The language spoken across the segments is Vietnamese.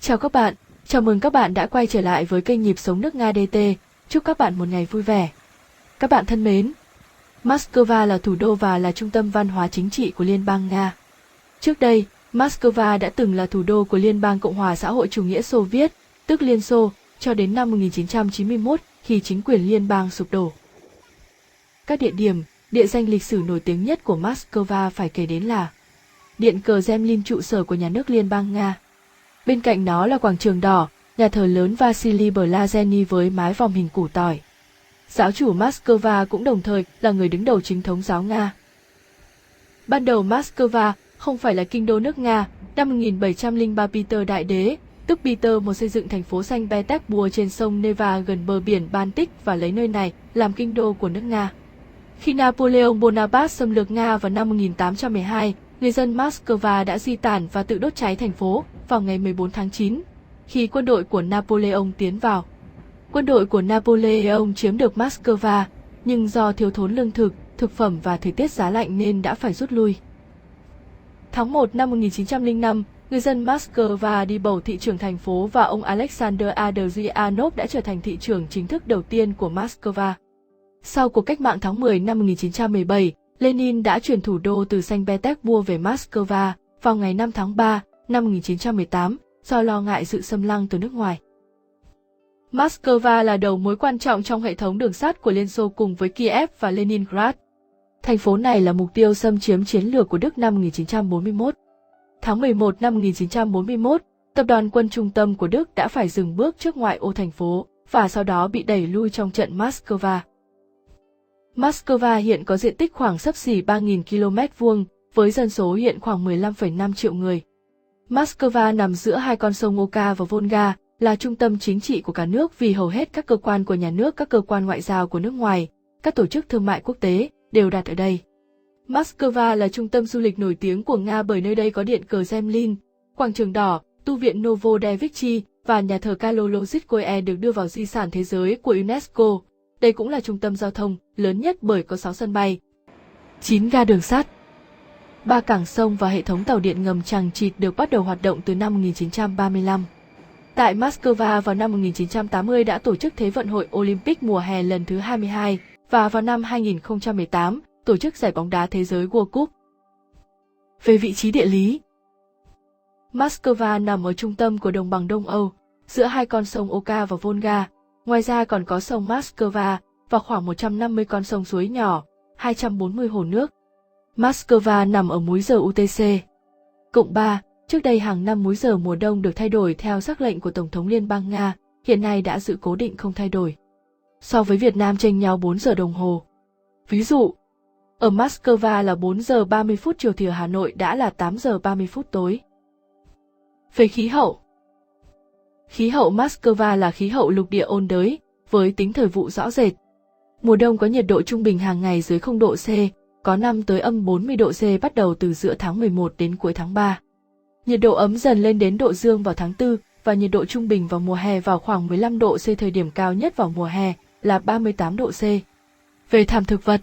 Chào các bạn, chào mừng các bạn đã quay trở lại với kênh Nhịp Sống Nước Nga DT. Chúc các bạn một ngày vui vẻ. Các bạn thân mến, Moscow là thủ đô và là trung tâm văn hóa chính trị của Liên bang Nga. Trước đây, Moscow đã từng là thủ đô của Liên bang Cộng hòa xã hội chủ nghĩa Xô Viết, tức Liên Xô, cho đến năm 1991 khi chính quyền liên bang sụp đổ. Các địa điểm, địa danh lịch sử nổi tiếng nhất của Moscow phải kể đến là Điện cờ Kremlin, trụ sở của nhà nước Liên bang Nga. Bên cạnh nó là quảng trường đỏ, nhà thờ lớn Vasily Blazheny với mái vòm hình củ tỏi. Giáo chủ Moscow cũng đồng thời là người đứng đầu chính thống giáo Nga. Ban đầu Moscow không phải là kinh đô nước Nga. Năm 1703 Peter Đại Đế, tức Peter I xây dựng thành phố Saint Petersburg trên sông Neva gần bờ biển Baltic và lấy nơi này làm kinh đô của nước Nga. Khi Napoleon Bonaparte xâm lược Nga vào năm 1812, người dân Moscow đã di tản và tự đốt cháy thành phố vào ngày 14 tháng 9, khi quân đội của Napoleon tiến vào. Quân đội của Napoleon chiếm được Moscow, nhưng do thiếu thốn lương thực, thực phẩm và thời tiết giá lạnh nên đã phải rút lui. Tháng 1 năm 1905, người dân Moscow đi bầu thị trưởng thành phố và ông Alexander Adrianov đã trở thành thị trưởng chính thức đầu tiên của Moscow. Sau cuộc cách mạng tháng 10 năm 1917, Lenin đã chuyển thủ đô từ Saint Petersburg về Moscow vào ngày 5 tháng 3 năm 1918 do lo ngại sự xâm lăng từ nước ngoài. Moscow là đầu mối quan trọng trong hệ thống đường sắt của Liên Xô cùng với Kiev và Leningrad. Thành phố này là mục tiêu xâm chiếm chiến lược của Đức năm 1941. Tháng 11 năm 1941, tập đoàn quân trung tâm của Đức đã phải dừng bước trước ngoại ô thành phố và sau đó bị đẩy lui trong trận Moscow. Moscow hiện có diện tích khoảng xấp xỉ 3.000 km2, với dân số hiện khoảng 15,5 triệu người. Moscow nằm giữa hai con sông Oka và Volga, là trung tâm chính trị của cả nước vì hầu hết các cơ quan của nhà nước, các cơ quan ngoại giao của nước ngoài, các tổ chức thương mại quốc tế đều đặt ở đây. Moscow là trung tâm du lịch nổi tiếng của Nga bởi nơi đây có điện cờ Kremlin, quảng trường đỏ, tu viện Novodevichy và nhà thờ Kalolozhskoye được đưa vào di sản thế giới của UNESCO. Đây cũng là trung tâm giao thông lớn nhất bởi có 6 sân bay, 9 ga đường sắt, 3 cảng sông và hệ thống tàu điện ngầm chằng chịt được bắt đầu hoạt động từ năm 1935. Tại Moscow vào năm 1980 đã tổ chức Thế vận hội Olympic mùa hè lần thứ 22 và vào năm 2018 tổ chức giải bóng đá thế giới World Cup. Về vị trí địa lý, Moscow nằm ở trung tâm của đồng bằng Đông Âu, giữa hai con sông Oka và Volga. Ngoài ra còn có sông Moscow và khoảng 150 con sông suối nhỏ, 240 hồ nước. Moscow nằm ở múi giờ UTC. Cộng 3, trước đây hàng năm múi giờ mùa đông được thay đổi theo sắc lệnh của Tổng thống Liên bang Nga, hiện nay đã giữ cố định không thay đổi. So với Việt Nam chênh nhau 4 giờ đồng hồ. Ví dụ, ở Moscow là 4 giờ 30 phút chiều thì ở Hà Nội đã là 8 giờ 30 phút tối. Về khí hậu, Moscow là khí hậu lục địa ôn đới, với tính thời vụ rõ rệt. Mùa đông có nhiệt độ trung bình hàng ngày dưới 0 độ C, có năm tới âm 40 độ C bắt đầu từ giữa tháng 11 đến cuối tháng 3. Nhiệt độ ấm dần lên đến độ dương vào tháng 4 và nhiệt độ trung bình vào mùa hè vào khoảng 15 độ C, thời điểm cao nhất vào mùa hè là 38 độ C. Về thảm thực vật,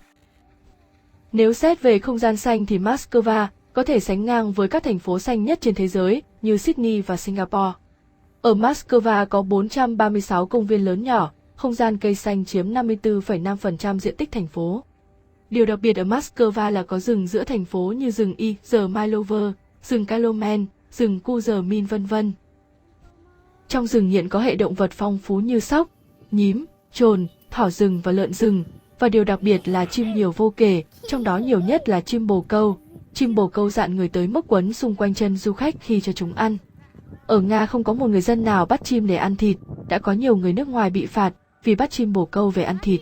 nếu xét về không gian xanh thì Moscow có thể sánh ngang với các thành phố xanh nhất trên thế giới như Sydney và Singapore. Ở Moscow có 436 công viên lớn nhỏ, không gian cây xanh chiếm 54,5% diện tích thành phố. Điều đặc biệt ở Moscow là có rừng giữa thành phố như rừng Izmailovo, rừng Kalomen, rừng Kuzmin vân vân. Trong rừng hiện có hệ động vật phong phú như sóc, nhím, trồn, thỏ rừng và lợn rừng, và điều đặc biệt là chim nhiều vô kể, trong đó nhiều nhất là chim bồ câu. Chim bồ câu dạn người tới mức quấn xung quanh chân du khách khi cho chúng ăn. Ở Nga không có một người dân nào bắt chim để ăn thịt, đã có nhiều người nước ngoài bị phạt vì bắt chim bồ câu về ăn thịt.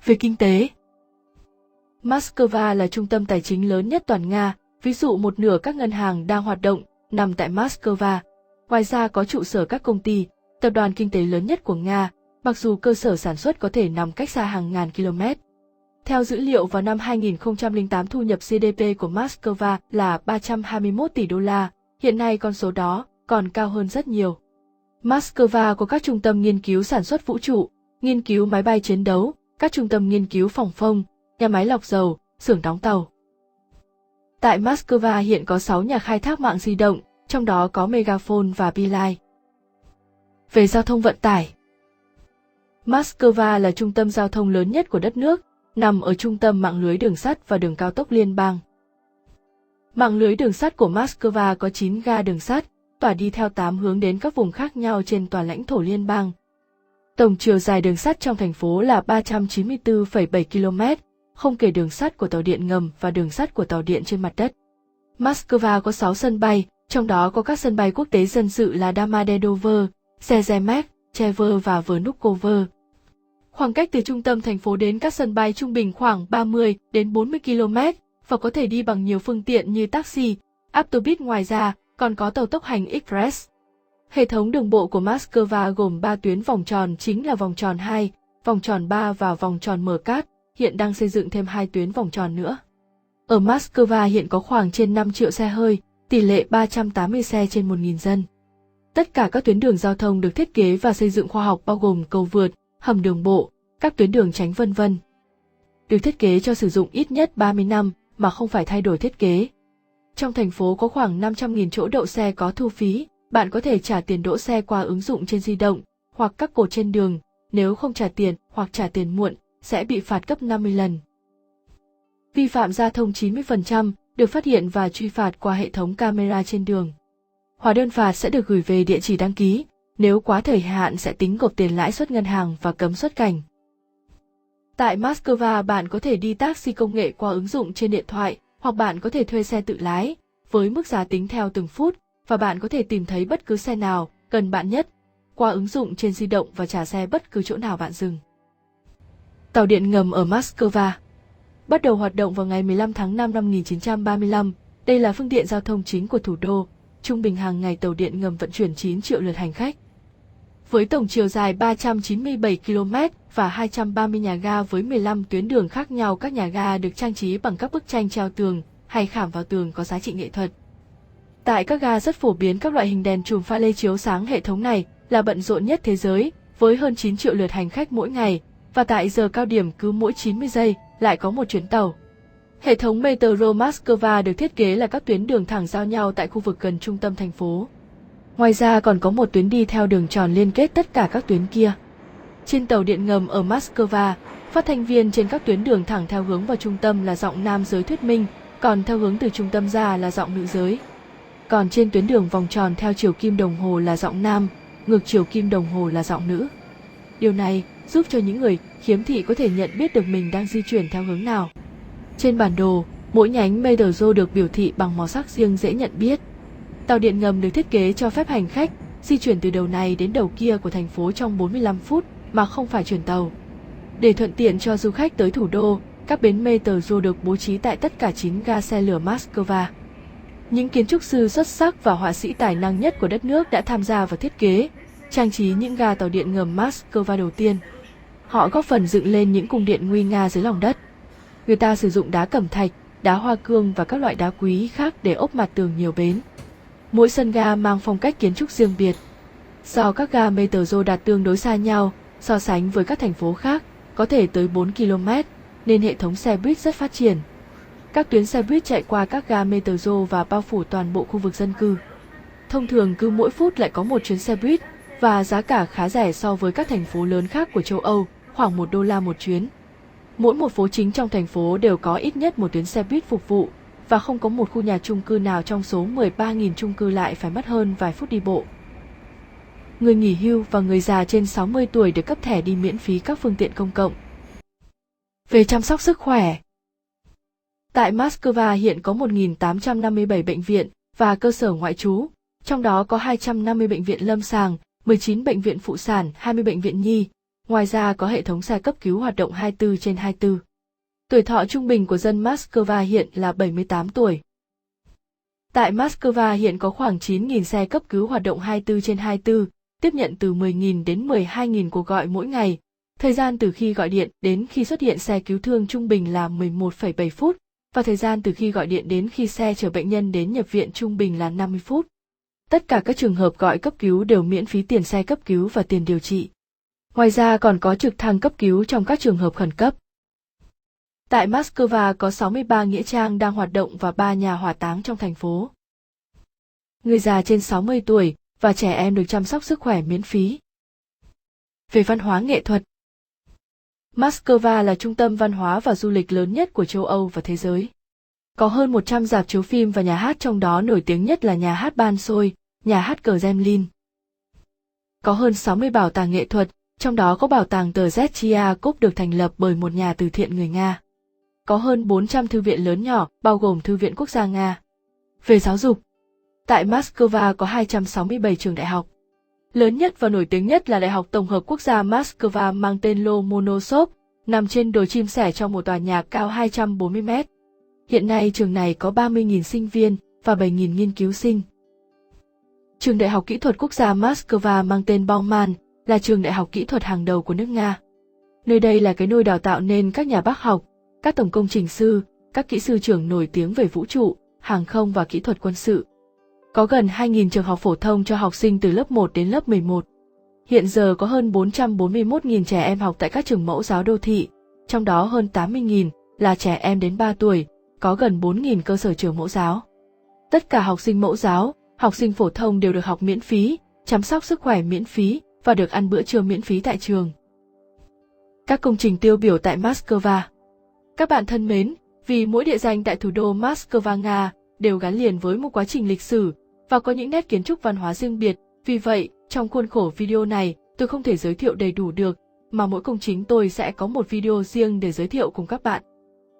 Về kinh tế, Moscow là trung tâm tài chính lớn nhất toàn Nga, ví dụ một nửa các ngân hàng đang hoạt động nằm tại Moscow. Ngoài ra có trụ sở các công ty, tập đoàn kinh tế lớn nhất của Nga, mặc dù cơ sở sản xuất có thể nằm cách xa hàng ngàn km. Theo dữ liệu vào năm 2008 thu nhập GDP của Moscow là 321 tỷ đô la, hiện nay con số đó còn cao hơn rất nhiều. Moscow có các trung tâm nghiên cứu sản xuất vũ trụ, nghiên cứu máy bay chiến đấu, các trung tâm nghiên cứu phòng không, nhà máy lọc dầu, xưởng đóng tàu. Tại Moscow hiện có 6 nhà khai thác mạng di động, trong đó có Megaphone và Beeline. Về giao thông vận tải, Moscow là trung tâm giao thông lớn nhất của đất nước, nằm ở trung tâm mạng lưới đường sắt và đường cao tốc liên bang. Mạng lưới đường sắt của Moscow có 9 ga đường sắt, tỏa đi theo 8 hướng đến các vùng khác nhau trên toàn lãnh thổ liên bang. Tổng chiều dài đường sắt trong thành phố là 394,7 km, không kể đường sắt của tàu điện ngầm và đường sắt của tàu điện trên mặt đất. Moscow có 6 sân bay, trong đó có các sân bay quốc tế dân sự là Domodedovo, Sheremetyevo và Vnukovo. Khoảng cách từ trung tâm thành phố đến các sân bay trung bình khoảng 30 đến 40 km và có thể đi bằng nhiều phương tiện như taxi, autobus, ngoài ra còn có tàu tốc hành Express. Hệ thống đường bộ của Moscow gồm 3 tuyến vòng tròn chính là vòng tròn 2, vòng tròn 3 và vòng tròn Mccat, hiện đang xây dựng thêm 2 tuyến vòng tròn nữa. Ở Moscow hiện có khoảng trên 5 triệu xe hơi, tỷ lệ 380 xe trên 1.000 dân. Tất cả các tuyến đường giao thông được thiết kế và xây dựng khoa học bao gồm cầu vượt, hầm đường bộ, các tuyến đường tránh vân vân. Được thiết kế cho sử dụng ít nhất 30 năm mà không phải thay đổi thiết kế. Trong thành phố có khoảng 500.000 chỗ đậu xe có thu phí, bạn có thể trả tiền đỗ xe qua ứng dụng trên di động hoặc các cột trên đường, nếu không trả tiền hoặc trả tiền muộn sẽ bị phạt gấp 50 lần. Vi phạm giao thông 90% được phát hiện và truy phạt qua hệ thống camera trên đường. Hóa đơn phạt sẽ được gửi về địa chỉ đăng ký, nếu quá thời hạn sẽ tính gộp tiền lãi suất ngân hàng và cấm xuất cảnh. Tại Moscow bạn có thể đi taxi công nghệ qua ứng dụng trên điện thoại, hoặc bạn có thể thuê xe tự lái, với mức giá tính theo từng phút, và bạn có thể tìm thấy bất cứ xe nào cần bạn nhất qua ứng dụng trên di động và trả xe bất cứ chỗ nào bạn dừng. Tàu điện ngầm ở Moscow bắt đầu hoạt động vào ngày 15 tháng 5 năm 1935, đây là phương tiện giao thông chính của thủ đô, trung bình hàng ngày tàu điện ngầm vận chuyển 9 triệu lượt hành khách. Với tổng chiều dài 397 km và 230 nhà ga với 15 tuyến đường khác nhau, các nhà ga được trang trí bằng các bức tranh treo tường hay khảm vào tường có giá trị nghệ thuật. Tại các ga rất phổ biến các loại hình đèn chùm pha lê chiếu sáng, hệ thống này là bận rộn nhất thế giới, với hơn 9 triệu lượt hành khách mỗi ngày, và tại giờ cao điểm cứ mỗi 90 giây lại có một chuyến tàu. Hệ thống Metro Moscow được thiết kế là các tuyến đường thẳng giao nhau tại khu vực gần trung tâm thành phố. Ngoài ra còn có một tuyến đi theo đường tròn liên kết tất cả các tuyến kia. Trên tàu điện ngầm ở Moscow, phát thanh viên trên các tuyến đường thẳng theo hướng vào trung tâm là giọng nam giới thuyết minh, còn theo hướng từ trung tâm ra là giọng nữ giới. Còn trên tuyến đường vòng tròn theo chiều kim đồng hồ là giọng nam, ngược chiều kim đồng hồ là giọng nữ. Điều này giúp cho những người khiếm thị có thể nhận biết được mình đang di chuyển theo hướng nào. Trên bản đồ, mỗi nhánh metro được biểu thị bằng màu sắc riêng dễ nhận biết. Tàu điện ngầm được thiết kế cho phép hành khách di chuyển từ đầu này đến đầu kia của thành phố trong 45 phút mà không phải chuyển tàu. Để thuận tiện cho du khách tới thủ đô, các bến metro được bố trí tại tất cả 9 ga xe lửa Moscow. Những kiến trúc sư xuất sắc và họa sĩ tài năng nhất của đất nước đã tham gia vào thiết kế, trang trí những ga tàu điện ngầm Moscow đầu tiên. Họ góp phần dựng lên những cung điện nguy nga dưới lòng đất. Người ta sử dụng đá cẩm thạch, đá hoa cương và các loại đá quý khác để ốp mặt tường nhiều bến. Mỗi sân ga mang phong cách kiến trúc riêng biệt. Do các ga metro đặt tương đối xa nhau, so sánh với các thành phố khác, có thể tới 4 km, nên hệ thống xe buýt rất phát triển. Các tuyến xe buýt chạy qua các ga metro và bao phủ toàn bộ khu vực dân cư. Thông thường cứ mỗi phút lại có một chuyến xe buýt, và giá cả khá rẻ so với các thành phố lớn khác của châu Âu, khoảng $1 một chuyến. Mỗi một phố chính trong thành phố đều có ít nhất một tuyến xe buýt phục vụ, và không có một khu nhà chung cư nào trong số 13.000 chung cư lại phải mất hơn vài phút đi bộ. Người nghỉ hưu và người già trên 60 tuổi được cấp thẻ đi miễn phí các phương tiện công cộng. Về chăm sóc sức khỏe, tại Moscow hiện có 1.857 bệnh viện và cơ sở ngoại trú, trong đó có 250 bệnh viện lâm sàng, 19 bệnh viện phụ sản, 20 bệnh viện nhi. Ngoài ra có hệ thống xe cấp cứu hoạt động 24/24. Tuổi thọ trung bình của dân Moscow hiện là 78 tuổi. Tại Moscow hiện có khoảng 9.000 xe cấp cứu hoạt động 24/24, tiếp nhận từ 10.000 đến 12.000 cuộc gọi mỗi ngày. Thời gian từ khi gọi điện đến khi xuất hiện xe cứu thương trung bình là 11,7 phút, và thời gian từ khi gọi điện đến khi xe chở bệnh nhân đến nhập viện trung bình là 50 phút. Tất cả các trường hợp gọi cấp cứu đều miễn phí tiền xe cấp cứu và tiền điều trị. Ngoài ra còn có trực thăng cấp cứu trong các trường hợp khẩn cấp. Tại Moscow có 63 nghĩa trang đang hoạt động và 3 nhà hỏa táng trong thành phố. người già trên 60 tuổi và trẻ em được chăm sóc sức khỏe miễn phí. Về văn hóa nghệ thuật, Moscow là trung tâm văn hóa và du lịch lớn nhất của châu Âu và thế giới. Có hơn 100 rạp chiếu phim và nhà hát, trong đó nổi tiếng nhất là nhà hát Bolshoi, nhà hát Kremlin. Có hơn 60 bảo tàng nghệ thuật, trong đó có bảo tàng Trzetchiakov được thành lập bởi một nhà từ thiện người Nga. Có hơn 400 thư viện lớn nhỏ, bao gồm Thư viện Quốc gia Nga. Về giáo dục, tại Moscow có 267 trường đại học. Lớn nhất và nổi tiếng nhất là Đại học Tổng hợp Quốc gia Moscow mang tên Lomonosov, nằm trên đồi chim sẻ trong một tòa nhà cao 240 mét. Hiện nay trường này có 30.000 sinh viên và 7.000 nghiên cứu sinh. Trường Đại học Kỹ thuật Quốc gia Moscow mang tên Bauman là trường đại học kỹ thuật hàng đầu của nước Nga. Nơi đây là cái nôi đào tạo nên các nhà bác học, các tổng công trình sư, các kỹ sư trưởng nổi tiếng về vũ trụ, hàng không và kỹ thuật quân sự. Có gần 2.000 trường học phổ thông cho học sinh từ lớp 1 đến lớp 11. Hiện giờ có hơn 441.000 trẻ em học tại các trường mẫu giáo đô thị, trong đó hơn 80.000 là trẻ em đến 3 tuổi, có gần 4.000 cơ sở trường mẫu giáo. Tất cả học sinh mẫu giáo, học sinh phổ thông đều được học miễn phí, chăm sóc sức khỏe miễn phí và được ăn bữa trưa miễn phí tại trường. Các công trình tiêu biểu tại Moscow. Các bạn thân mến, vì mỗi địa danh tại thủ đô Moscow, Nga đều gắn liền với một quá trình lịch sử và có những nét kiến trúc văn hóa riêng biệt, vì vậy, trong khuôn khổ video này, tôi không thể giới thiệu đầy đủ được, mà mỗi công trình tôi sẽ có một video riêng để giới thiệu cùng các bạn.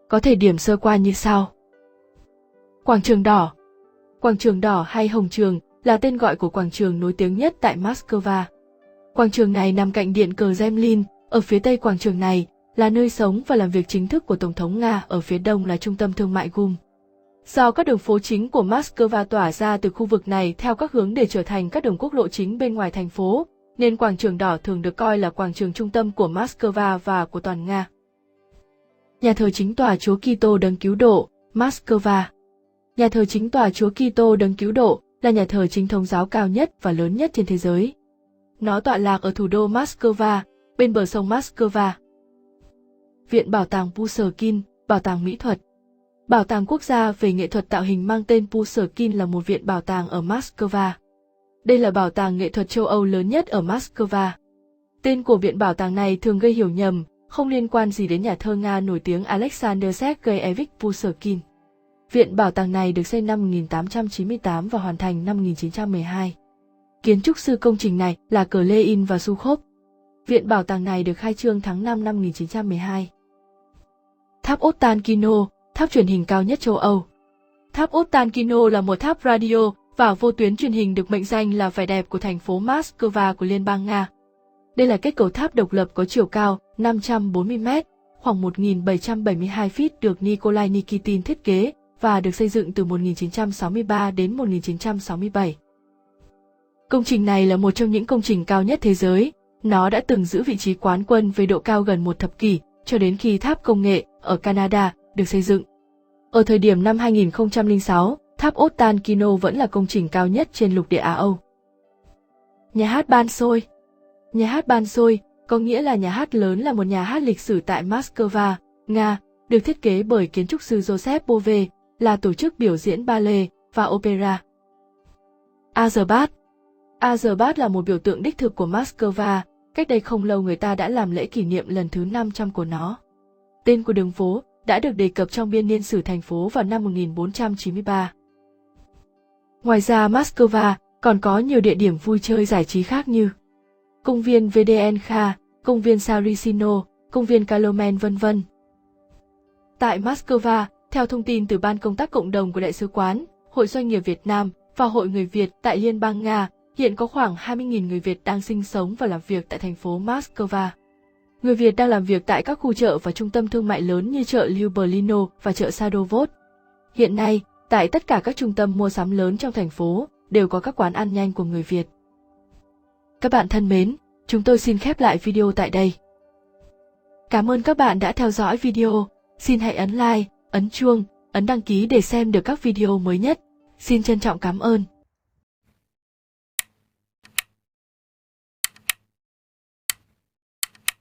Có thể điểm sơ qua như sau. Quảng trường đỏ. Quảng trường đỏ hay Hồng Trường là tên gọi của quảng trường nổi tiếng nhất tại Moscow. Quảng trường này nằm cạnh điện Kremlin, ở phía tây quảng trường này là nơi sống và làm việc chính thức của Tổng thống Nga, ở phía đông là trung tâm thương mại Gum. Do các đường phố chính của Moscow tỏa ra từ khu vực này theo các hướng để trở thành các đường quốc lộ chính bên ngoài thành phố, nên quảng trường đỏ thường được coi là quảng trường trung tâm của Moscow và của toàn Nga. Nhà thờ chính tòa Chúa Kitô Đấng Cứu Độ, Moscow. Nhà thờ chính tòa Chúa Kitô Đấng Cứu Độ là nhà thờ chính thống giáo cao nhất và lớn nhất trên thế giới. Nó tọa lạc ở thủ đô Moscow, bên bờ sông Moscow. Viện Bảo tàng Pushkin, Bảo tàng Mỹ thuật. Bảo tàng Quốc gia về nghệ thuật tạo hình mang tên Pushkin là một viện bảo tàng ở Moscow. Đây là bảo tàng nghệ thuật châu Âu lớn nhất ở Moscow. Tên của viện bảo tàng này thường gây hiểu nhầm, không liên quan gì đến nhà thơ Nga nổi tiếng Alexander Sergeyevich Pushkin. Viện bảo tàng này được xây năm 1898 và hoàn thành năm 1912. Kiến trúc sư công trình này là Klein và Sukhov. Viện bảo tàng này được khai trương tháng 5 năm 1912. Tháp Ostankino, tháp truyền hình cao nhất châu Âu. Tháp Ostankino là một tháp radio và vô tuyến truyền hình được mệnh danh là vẻ đẹp của thành phố Moscow của Liên bang Nga. Đây là kết cấu tháp độc lập có chiều cao 540 m, khoảng 1.772 feet được Nikolai Nikitin thiết kế và được xây dựng từ 1963 đến 1967. Công trình này là một trong những công trình cao nhất thế giới. Nó đã từng giữ vị trí quán quân với độ cao gần một thập kỷ, cho đến khi tháp công nghệ ở Canada được xây dựng. Ở thời điểm năm 2006, tháp Ostankino vẫn là công trình cao nhất trên lục địa Á Âu. Nhà hát Bolshoi. Nhà hát Bolshoi, có nghĩa là nhà hát lớn, là một nhà hát lịch sử tại Moscow, Nga, được thiết kế bởi kiến trúc sư Joseph Bove, là tổ chức biểu diễn ballet và opera. Azerbat. Azerbat là một biểu tượng đích thực của Moscow. Cách đây không lâu người ta đã làm lễ kỷ niệm lần thứ 500 của nó. Tên của đường phố đã được đề cập trong biên niên sử thành phố vào năm 1493. Ngoài ra Moscow còn có nhiều địa điểm vui chơi giải trí khác như công viên VDNK, công viên Sarisino, công viên Kalomen v.v. Tại Moscow, theo thông tin từ Ban Công tác Cộng đồng của Đại sứ quán, Hội Doanh nghiệp Việt Nam và Hội Người Việt tại Liên bang Nga, hiện có khoảng 20.000 người Việt đang sinh sống và làm việc tại thành phố Moscow. Người Việt đang làm việc tại các khu chợ và trung tâm thương mại lớn như chợ Lyublino và chợ Sadovod. Hiện nay, tại tất cả các trung tâm mua sắm lớn trong thành phố, đều có các quán ăn nhanh của người Việt. Các bạn thân mến, chúng tôi xin khép lại video tại đây. Cảm ơn các bạn đã theo dõi video. Xin hãy ấn like, ấn chuông, ấn đăng ký để xem được các video mới nhất. Xin trân trọng cảm ơn.